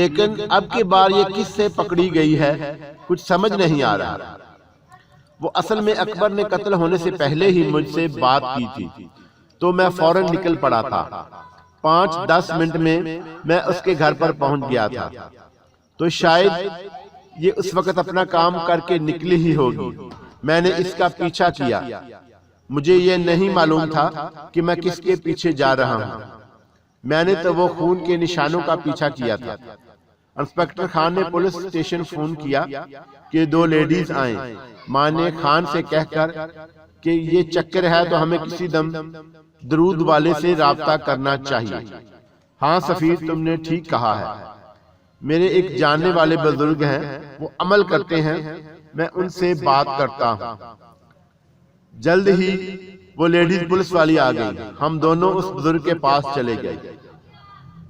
لیکن اب کی بار یہ کس سے پکڑی گئی ہے کچھ سمجھ نہیں آ رہا۔ وہ اصل میں اکبر نے قتل ہونے سے پہلے ہی مجھ سے بات کی تھی تو میں فوراً نکل پڑا تھا۔ 5-10 منٹ میں اس کے گھر پر پہنچ گیا تھا، تو شاید یہ اس وقت اپنا کام کر کے نکلی ہی ہوگی۔ میں نے اس کا پیچھا کیا، مجھے یہ نہیں معلوم تھا کہ میں کس کے پیچھے جا رہا ہوں۔ میں نے تو وہ خون کے نشانوں کا پیچھا کیا تھا۔ انسپکٹر خان نے پولیس اسٹیشن فون کیا کہ 2 لیڈیز آئیں۔ ماں نے خان سے کہہ کر کہ یہ چکر ہے تو ہمیں کسی دم درود والے سے رابطہ کرنا چاہیے۔ ہاں سفیر، تم نے ٹھیک کہا ہے۔ میرے ایک جاننے والے بزرگ ہیں، وہ عمل کرتے ہیں، میں ان سے بات کرتا ہوں۔ جلد ہی وہ لیڈیز پولیس والی آ گئی۔ ہم دونوں اس بزرگ کے پاس چلے گئے۔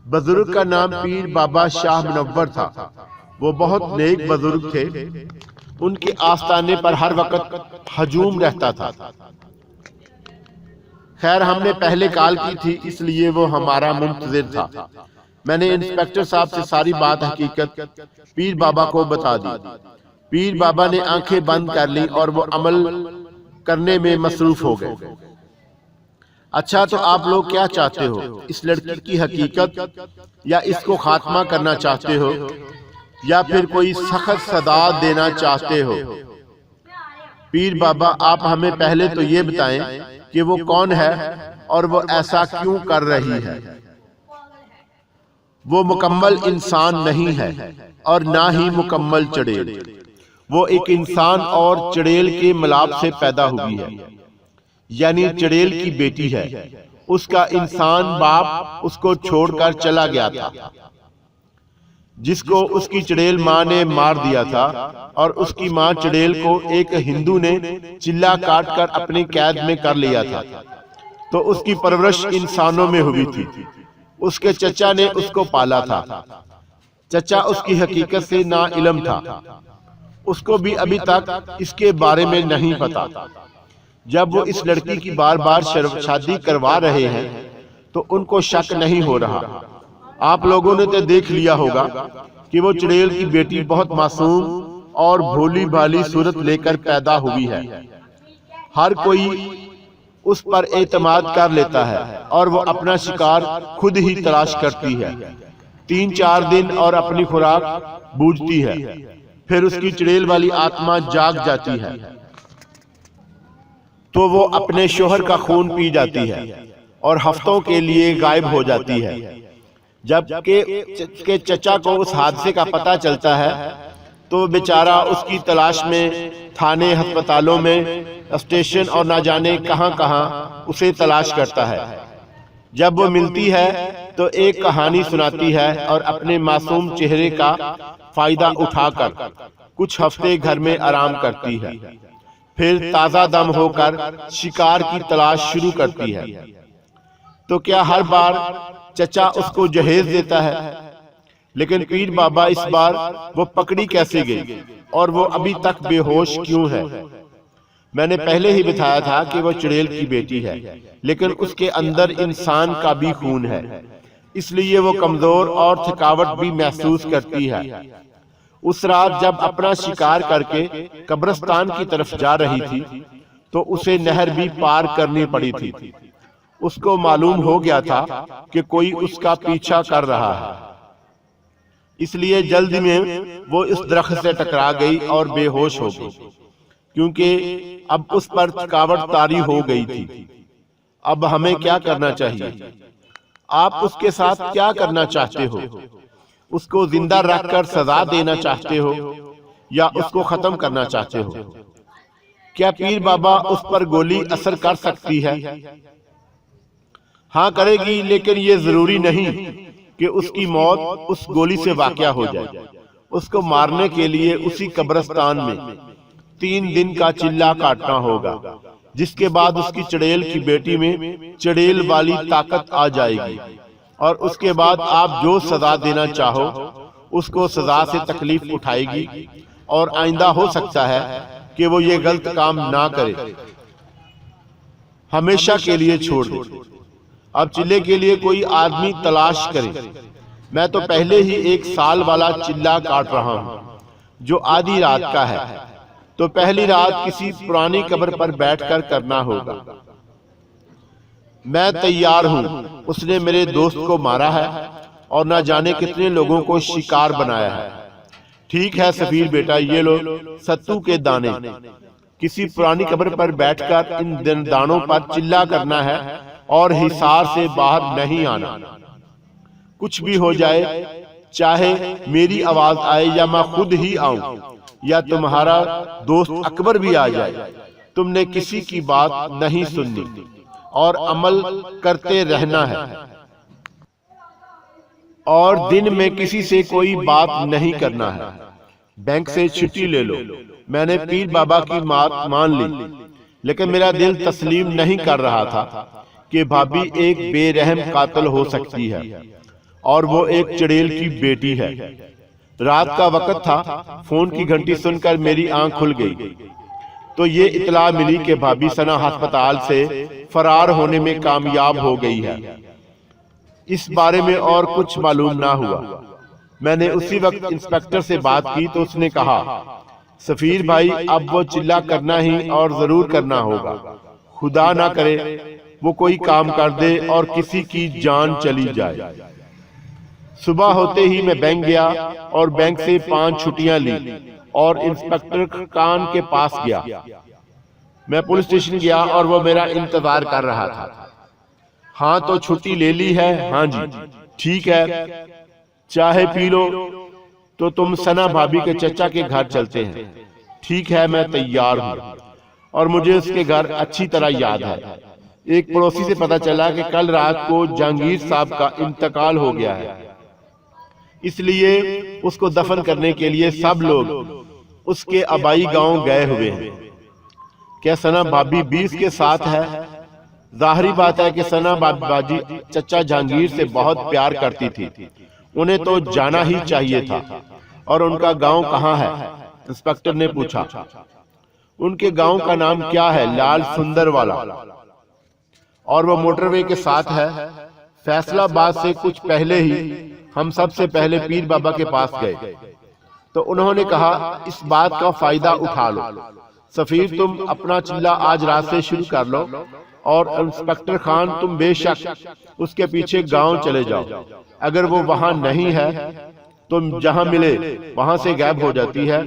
بزرگ کا نام پیر بابا شاہ منور تھا۔ وہ بہت نیک بزرگ تھے۔ ان کے آستانے پر ہر وقت ہجوم رہتا تھا۔ خیر، ہم نے پہلے کال کی تھی، اس لیے وہ ہمارا منتظر تھا۔ میں نے انسپکٹر صاحب سے ساری بات حقیقت پیر بابا کو بتا دی۔ پیر بابا نے آنکھیں بند کر لی اور وہ عمل کرنے میں مصروف ہو گئے۔ اچھا، تو آپ لوگ کیا چاہتے ہو؟ اس لڑکی کی حقیقت یا اس کو خاتمہ کرنا چاہتے ہو یا پھر کوئی سخت سزا دینا چاہتے ہو؟ پیر بابا، آپ ہمیں پہلے تو یہ بتائیں کہ وہ کون ہے اور وہ ایسا کیوں کر رہی ہے؟ وہ مکمل انسان نہیں ہے اور نہ ہی مکمل چڑیل۔ وہ ایک انسان اور چڑیل کے ملاپ سے پیدا ہوئی ہے، یعنی چڑیل کی بیٹی ہے۔ اس کا انسان باپ اس کو چھوڑ کر چلا گیا تھا، جس کو اس کی چڑیل ماں نے مار دیا تھا، اور اس کی ماں چڑیل کو ایک ہندو نے چلا کاٹ کر اپنی قید میں کر لیا تھا، تو اس کی پرورش انسانوں میں ہوئی تھی۔ اس کے چچا نے اس کو پالا تھا۔ چچا اس کی حقیقت سے نا علم تھا، اس کو بھی ابھی تک اس کے بارے میں نہیں پتا۔ جب وہ اس لڑکی کی بار بار شادی کروا رہے ہیں تو ان کو شک نہیں ہو رہا۔ آپ لوگوں نے تو دیکھ لیا ہوگا کہ وہ چڑیل کی بیٹی بہت معصوم اور بھولی بھالی صورت لے کر پیدا ہوئی ہے۔ ہر کوئی اس پر اعتماد کر لیتا ہے اور وہ اپنا شکار خود ہی تلاش کرتی ہے۔ 3-4 دن اور اپنی خوراک بوجھتی ہے، پھر اس کی چڑیل والی آتما جاگ جاتی ہے تو وہ اپنے شوہر کا خون پی جاتی ہے اور ہفتوں کے لیے غائب ہو جاتی ہے۔ جب کہ چچا کو اس حادثے کا پتہ چلتا ہے تو بیچارہ اس کی تلاش میں تھانے، ہسپتالوں میں، اسٹیشن اور نہ جانے کہاں کہاں اسے تلاش کرتا ہے۔ جب وہ ملتی ہے تو ایک کہانی سناتی ہے اور اپنے معصوم چہرے کا فائدہ اٹھا کر کچھ ہفتے گھر میں آرام کرتی ہے، پھر تازہ دم ہو کر شکار کی تلاش شروع کرتی ہے۔ تو کیا ہر بار چچا اس کو جہیز دیتا ہے؟ لیکن پیر بابا، اس بار وہ پکڑی کیسے گئی اور وہ ابھی تک بے ہوش کیوں ہے؟ میں نے پہلے ہی بتایا تھا کہ وہ چڑیل کی بیٹی ہے، لیکن اس کے اندر انسان کا بھی خون ہے، اس لیے وہ کمزور اور تھکاوٹ بھی محسوس کرتی ہے۔ اس رات جب اپنا شکار کر کے قبرستان کی طرف جا رہی تھی تو اسے نہر بھی پار کرنی پڑی تھی۔ اس کو معلوم ہو گیا تھا کہ کوئی اس کا پیچھا کر رہا ہے، اس لیے جلد میں وہ اس درخت سے ٹکرا گئی اور بے ہوش ہو گئی، کیونکہ اب اس پر تھکاوٹ طاری ہو گئی تھی۔ اب ہمیں کیا کرنا چاہیے؟ آپ اس کے ساتھ کیا کرنا چاہتے ہو؟ اس کو زندہ رکھ کر سزا دینا چاہتے ہو یا اس کو ختم کرنا چاہتے ہو؟ کیا پیر بابا اس پر گولی اثر کر سکتی ہے؟ ہاں کرے گی، لیکن یہ ضروری نہیں کہ اس کی موت اس گولی سے واقع ہو جائے۔ اس کو مارنے کے لیے اسی قبرستان میں 3 دن کا چلا کاٹنا ہوگا، جس کے بعد اس کی چڑیل کی بیٹی میں چڑیل والی طاقت آ جائے گی، اور اس کے بعد آپ جو سزا دینا چاہو اس کو سزا سے تکلیف اٹھائے گی، اور آئندہ ہو سکتا ہے کہ وہ یہ غلط کام نہ کرے، ہمیشہ کے لیے چھوڑ دے۔ اب چلے کے لیے کوئی آدمی تلاش کرے، میں تو پہلے ہی 1 سال والا چلہ کاٹ رہا ہوں جو آدھی رات کا ہے، تو پہلی رات کسی پرانی قبر پر بیٹھ کر کرنا ہوگا۔ میں تیار ہوں۔ اس نے میرے دوست کو مارا ہے اور نہ جانے کتنے لوگوں کو شکار بنایا ہے۔ ٹھیک ہے سفیر بیٹا، یہ لو ستو کے دانے، کسی پرانی قبر پر بیٹھ کر ان دانوں پر چلہ کرنا ہے اور حصار سے باہر نہیں آنا۔ کچھ بھی ہو جائے، چاہے میری آواز آئے یا میں خود ہی آؤں یا تمہارا دوست اکبر بھی آ جائے، تم نے کسی کی بات نہیں سننی اور عمل کرتے رہنا ہے، اور دن میں کسی سے کوئی بات نہیں کرنا ہے۔ بینک سے چھٹی لے لو۔ میں نے پیر بابا کی بات مان لی، لیکن میرا دل تسلیم نہیں کر رہا تھا کہ بھابھی ایک بے رحم قاتل ہو سکتی ہے اور وہ ایک چڑیل کی بیٹی ہے۔ رات کا وقت تھا، فون کی گھنٹی سن کر میری آنکھ کھل گئی تو یہ اطلاع ملی کہ بھابھی ثنا ہسپتال سے فرار ہونے میں کامیاب ہو گئی ہے۔ اس بارے میں اور کچھ معلوم نہ ہوا۔ میں نے اسی وقت انسپیکٹر سے بات کی تو اس نے کہا، سفیر بھائی اب وہ چلہ کرنا ہی اور ضرور کرنا ہوگا، خدا نہ کرے وہ کوئی کام کر دے اور کسی کی جان چلی جائے۔ صبح ہوتے ہی میں بینک گیا اور بینک سے 5 چھٹیاں لی اور انسپیکٹر خان کے پاس گیا۔ میں پولیس اسٹیشن گیا اور وہ میرا انتظار کر رہا تھا۔ ہاں تو چھٹی لے لی ہے؟ ہاں جی۔ ٹھیک ہے، چاہے پی لو تو تم ثنا بھابھی کے چچا کے گھر چلتے ہیں۔ ٹھیک ہے، میں تیار ہوں، اور مجھے اس کے گھر اچھی طرح یاد ہے۔ ایک پڑوسی سے پتا چلا کہ کل رات کو جہانگیر صاحب کا انتقال ہو گیا ہے، اس لیے اس کو دفن کرنے کے لیے سب لوگ اس کے آبائی گاؤں گئے ہوئے ہیں۔ کیا ثنا بھابھی 20 کے ساتھ ہے؟ ظاہری بات ہے کہ ثنا بھابھی چچا جہانگیر سے بہت پیار کرتی تھی، انہیں تو جانا ہی چاہیے تھا۔ اور ان کا گاؤں کہاں ہے؟ انسپیکٹر نے پوچھا۔ ان کے گاؤں کا نام کیا ہے؟ لال سندر والا، اور وہ موٹر وے کے ساتھ ہے۔ فیصلہ آباد سے کچھ پہلے ہی ہم سب سے پہلے پیر بابا کے پاس گئے تو انہوں نے کہا، اس بات کا فائدہ اٹھا لو سفیر، تم اپنا چلہ آج رات سے شروع کر لو، اور انسپیکٹر خان تم بے شک اس کے پیچھے گاؤں چلے جاؤ۔ اگر وہ وہاں نہیں ہے تم جہاں ملے وہاں سے غائب ہو جاتی ہے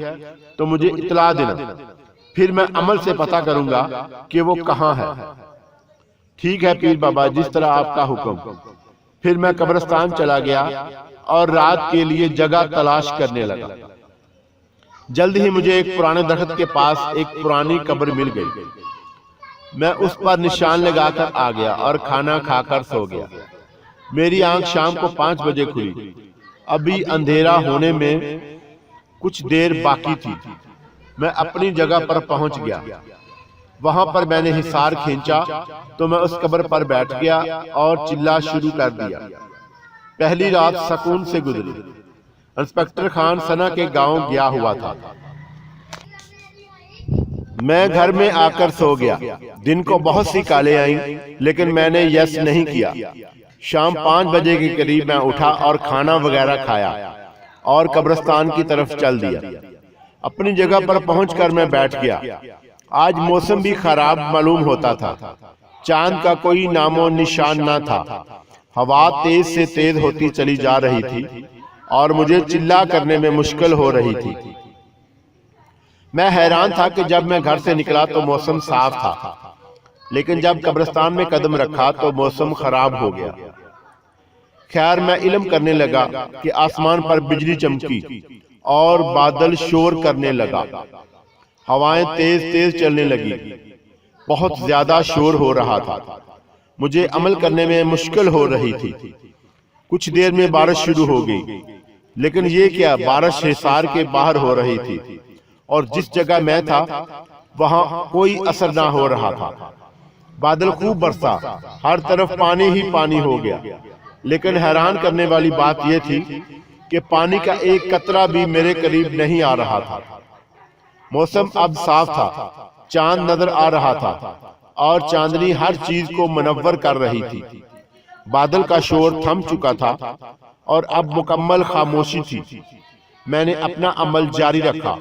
تو مجھے اطلاع دینا، پھر میں عمل سے پتا کروں گا کہ وہ کہاں ہے۔ ٹھیک ہے پیر بابا، جس طرح آپ کا حکم۔ پھر میں قبرستان چلا گیا اور رات کے لیے جگہ تلاش کرنے لگا۔ جلد ہی مجھے ایک پرانے درخت کے پاس ایک پرانی قبر مل گئی۔ میں اس پر نشان لگا کر آ گیا اور کھانا کھا کر سو گیا۔ میری آنکھ شام کو 5 بجے کھلی۔ ابھی اندھیرا ہونے میں کچھ دیر باقی تھی۔ میں اپنی جگہ پر پہنچ گیا۔ وہاں پر میں نے حصار کھینچا تو میں اس قبر پر بیٹھ گیا اور چلہ شروع کر دیا۔ پہلی رات سکون سے گزری۔ انسپیکٹر خان ثنا کے گاؤں گیا ہوا تھا۔ میں گھر میں آ کر سو گیا۔ دن کو بہت سی کالیں آئیں لیکن میں نے یس نہیں کیا۔ شام 5 بجے کے قریب میں اٹھا اور کھانا وغیرہ کھایا اور قبرستان کی طرف چل دیا۔ اپنی جگہ پر پہنچ کر میں بیٹھ گیا۔ آج موسم بھی خراب معلوم ہوتا تھا، چاند کا کوئی نام و نشان نہ تھا۔ ہوا تیز سے تیز ہوتی چلی جا رہی تھی اور مجھے چلہ کرنے میں مشکل ہو رہی تھی۔ میں حیران تھا کہ جب میں گھر سے نکلا تو موسم صاف تھا، لیکن جب قبرستان میں قدم رکھا تو موسم خراب ہو گیا۔ خیر میں علم کرنے لگا کہ آسمان پر بجلی چمکی اور بادل شور کرنے لگا، ہوائیں تیز تیز چلنے لگی، بہت زیادہ شور ہو رہا تھا۔ مجھے عمل کرنے میں مشکل ہو رہی تھی۔ کچھ دیر میں بارش شروع ہو گئی، لیکن یہ کیا، بارش حصار کے باہر ہو رہی تھی اور جس جگہ میں تھا وہاں کوئی اثر نہ ہو رہا تھا۔ بادل خوب برسا، ہر طرف پانی ہی پانی ہو گیا، لیکن حیران کرنے والی بات یہ تھی کہ پانی کا ایک قطرہ بھی میرے قریب نہیں آ رہا تھا۔ موسم اب صاف تھا، چاند نظر آ رہا تھا اور چاندنی ہر چیز کو منور کر رہی تھی۔ بادل کا شور تھم چکا تھا اور اب مکمل خاموشی تھی۔ میں نے اپنا عمل جاری رکھا۔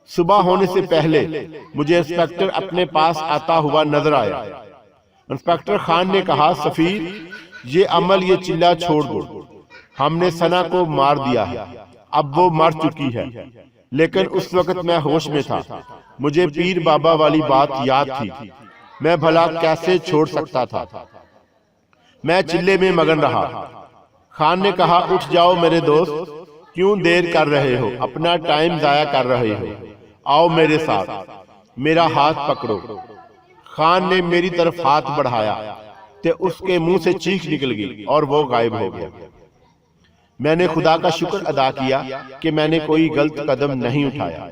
صبح ہونے سے پہلے مجھے انسپکٹر اپنے پاس آتا ہوا نظر آیا۔ انسپکٹر خان نے کہا، سفیر، یہ عمل، یہ چلہ چھوڑ دو۔ ہم نے ثنا کو مار دیا ہے، اب وہ مر چکی ہے، لیکن اس وقت میں ہوش میں تھا۔ مجھے پیر بابا والی بات یاد تھی، میں بھلا کیسے چھوڑ سکتا تھا؟ میں چلے میں مگن رہا۔ خان نے کہا، اٹھ جاؤ میرے دوست، کیوں دیر کر رہے ہو؟ اپنا ٹائم ضائع کر رہے ہو، آؤ میرے ساتھ، میرا ہاتھ پکڑو۔ خان نے میری طرف ہاتھ بڑھایا تو اس کے منہ سے چیخ نکل گئی اور وہ غائب ہو گیا۔ میں نے خدا کا شکر ادا کیا کہ میں نے کوئی غلط قدم نہیں اٹھایا۔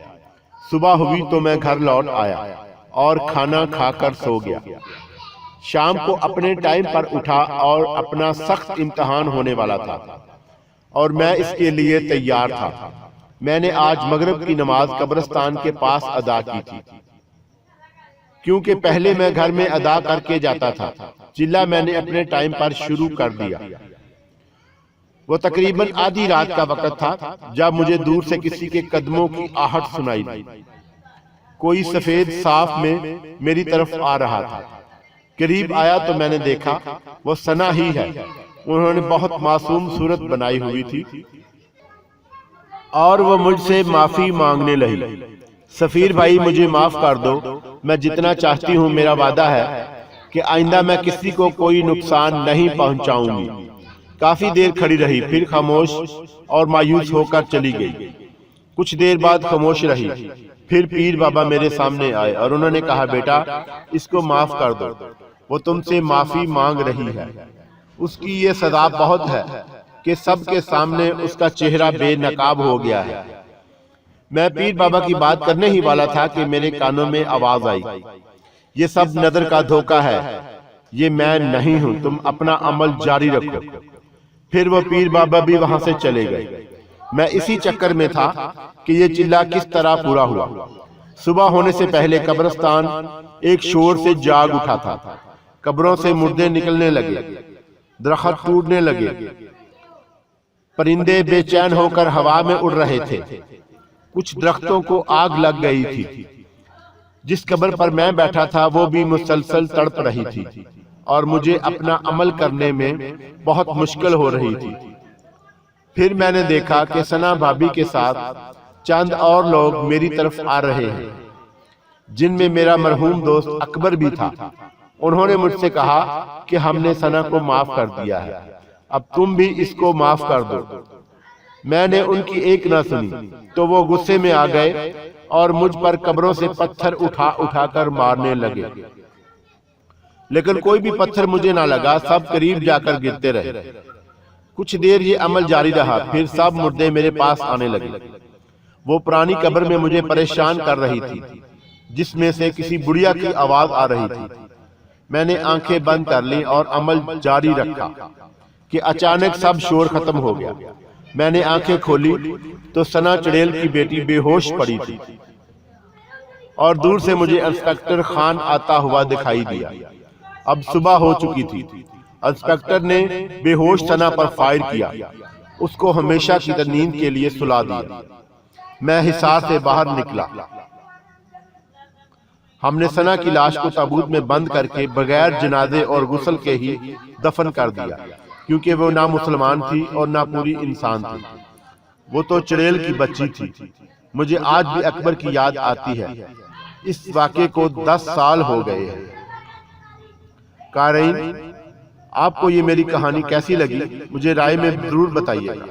صبح ہوئی تو میں گھر لوٹ آیا اور کھانا کھا کر سو گیا۔ شام کو اپنے ٹائم پر اٹھا اور اپنا سخت امتحان ہونے والا تھا اور میں اس کے لیے تیار تھا۔ میں نے آج مغرب کی نماز قبرستان کے پاس ادا کی تھی، کیونکہ پہلے میں گھر میں ادا کر کے جاتا تھا۔ چلہ میں نے اپنے ٹائم پر شروع کر دیا۔ وہ تقریباً آدھی رات کا وقت تھا جب مجھے دور سے کسی کے قدموں کی آہٹ سنائی دی۔ کوئی سفید صاف میں میری طرف آ رہا تھا۔ قریب آیا تو میں نے دیکھا وہ ثنا ہی ہے۔ انہوں نے بہت معصوم صورت بنائی ہوئی تھی اور وہ مجھ سے معافی مانگنے لگی۔ سفیر بھائی، مجھے معاف کر دو، میں جتنا چاہتی ہوں، میرا وعدہ ہے کہ آئندہ میں کسی کو کوئی نقصان نہیں پہنچاؤں گی۔ کافی دیر کھڑی رہی، پھر خاموش اور مایوس ہو کر چلی گئی۔ کچھ دیر بعد خاموش رہی، پھر پیر بابا میرے سامنے آئے اور انہوں نے کہا، بیٹا، اس کو معاف کر دو، وہ تم سے معافی مانگ رہی ہے۔ اس کی یہ سزا بہت ہے کہ سب کے سامنے اس کا چہرہ بے نقاب ہو گیا ہے۔ میں پیر بابا کی بات کرنے ہی والا تھا کہ میرے کانوں میں آواز آئی، یہ سب نظر کا دھوکہ ہے، یہ میں نہیں ہوں، تم اپنا عمل جاری رکھو۔ پھر وہ پیر بابا بھی وہاں سے چلے گئے۔ میں اسی چکر میں تھا کہ یہ چلہ کس طرح پورا ہوا۔ صبح ہونے سے پہلے قبرستان ایک شور سے جاگ اٹھا تھا۔ قبروں سے مردے نکلنے لگے، درخت ٹوٹنے لگے، پرندے بے چین ہو کر ہوا میں اڑ رہے تھے۔ کچھ درختوں کو آگ لگ گئی تھی۔ جس قبر پر میں بیٹھا تھا وہ بھی مسلسل تڑپ رہی تھی اور مجھے اپنا عمل کرنے میں بہت مشکل ہو رہی تھی۔ پھر میں نے دیکھا کہ ثنا بھابی کے ساتھ چند اور لوگ میری طرف آ رہے ہیں، جن میں میرا مرحوم دوست اکبر بھی تھا۔ انہوں نے مجھ سے کہا کہ ہم نے ثنا کو معاف کر دیا ہے، اب تم بھی اس کو معاف کر دو۔ میں نے ان کی ایک نہ سنی تو وہ غصے میں آ گئے اور مجھ پر قبروں سے پتھر اٹھا اٹھا کر مارنے لگے، لیکن کوئی بھی پتھر مجھے نہ لگا، سب قریب جا کر گرتے رہے۔ کچھ دیر یہ عمل جاری رہا، پھر سب مردے میرے پاس آنے لگے۔ وہ پرانی قبر میں مجھے پریشان کر رہی تھی، جس میں سے کسی بڑھیا کی آواز آ رہی تھی۔ میں نے آنکھیں بند کر لی اور عمل جاری رکھا کہ اچانک سب شور ختم ہو گیا۔ میں نے آنکھیں کھولی تو ثنا چڑیل کی بیٹی بے ہوش پڑی تھی اور دور سے مجھے انسپکٹر خان آتا ہوا دکھائی دیا۔ اب صبح ہو چکی تھی۔ انسپکٹر نے بے ہوش ثنا پر فائر کیا، اس کو ہمیشہ کی نیند کے لیے سلا دیا۔ میں حصار سے باہر نکلا۔ ہم نے ثنا کی لاش کو تابوت میں بند کر کے بغیر جنازے اور غسل کے ہی دفن کر دیا، کیونکہ وہ نہ مسلمان تھی اور نہ پوری انسان تھی، وہ تو چڑیل کی بچی تھی۔ مجھے آج بھی اکبر کی یاد آتی ہے۔ اس واقعے کو 10 سال ہو گئے ہیں۔ قارئین، آپ کو یہ میری کہانی کیسی لگی؟ مجھے رائے میں ضرور بتائیے گا۔